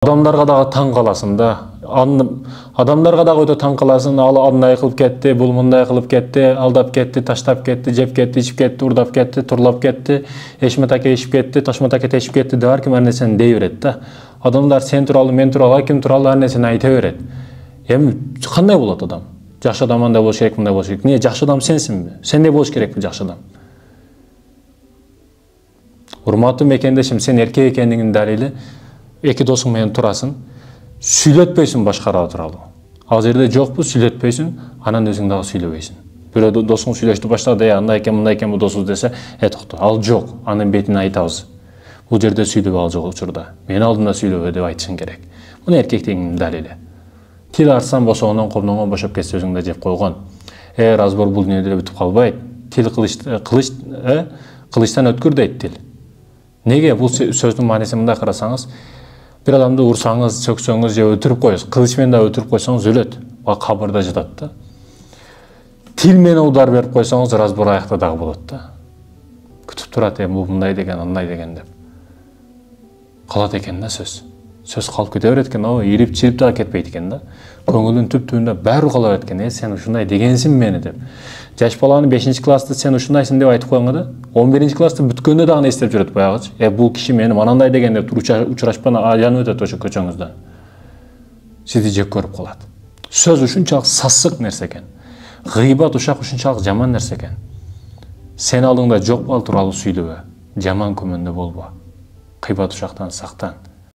Адамдарга дагы таң каласың да. Адамдарга дагы өтө таң каласың. Ал андай кылып кетти, бул мындай кылып кетти, алдап кетти, таштап кетти, жеп кетти, ичип кетти, урдап кетти, турлап кетти, Эшмет аке ичип кетти, Ташмат аке тешип кетти деп ар ким ар нерсени дей берет да. Адамдар сен тууралуу, мен тууралуу, ким тууралуу ар нерсени айта берет. Эми кандай болот адам? Жакшы адам андай болуш керек, мындай болуш керек. Эмне жакшы адам сенсиңби? Сендей болуш керекпи жакшы адам? Урматтуу мекендешим, сен эркек экендигиңдин далили эки досуң менен турасың, сүйлөтпөйсүң башкалар тууралуу. Ал жерде жокпу, сүйлөтпөйсүң, анан өзүң дагы сүйлөбөйсүң. Бирөө досуң сүйлөштү баштады, андай экен, мындай экен бул досубуз десе, токто. Ал жок, анын бетине айтабыз. Бул жерде сүйлөбө, ал жок учурда. Мен алдымда сүйлөбө деп айтышың керек. Муну эркектигиңдин далили. Тил арсан босогондон комдоңго бошоп кетсе өзүң да жеп койгон. Разбор бул дүйнөдө бүтүп калбайт. Тил кылычтан өткүр дейт тил. Неге бул сөздүн маанисин мындай карасаңыз, bir адамды урсаңыз, сөксөңүз же өтүрүп коесуз, кылыч менен да өтүрүп койсоңуз өлөт. Ал кабырда жатат да. Тил менен удар берип койсоңуз, разбор аякта дагы болот да. Күтүп турат, бул мындай деген, андай деген деп. Калат экен да сөз. Сөз калып кете берет экен, ирип чирип дагы кетпейт экен да. Көңүлдүн түп түбүндө баары кала берет экен, сен ушундай дегенсиң мени деп. Жаш баланы 5-класста сен ушундайсың деп айтып койгонго да, 11-класста бүткөндө дагы эстеп жүрөт баягычы. Бул киши мени манандай деген деп учурашпан жанып өтөт ошо көчөңүздөн. Сизди жек көрүп калат. Сөз ушунчалык сасык нерсе экен. Гыйбат ушунчалык жаман нерсе экен. Сен алдыңда жок бал тууралуу сүйлөбө, жаман көмөндө болбо. Кыйбат ушактан сактан.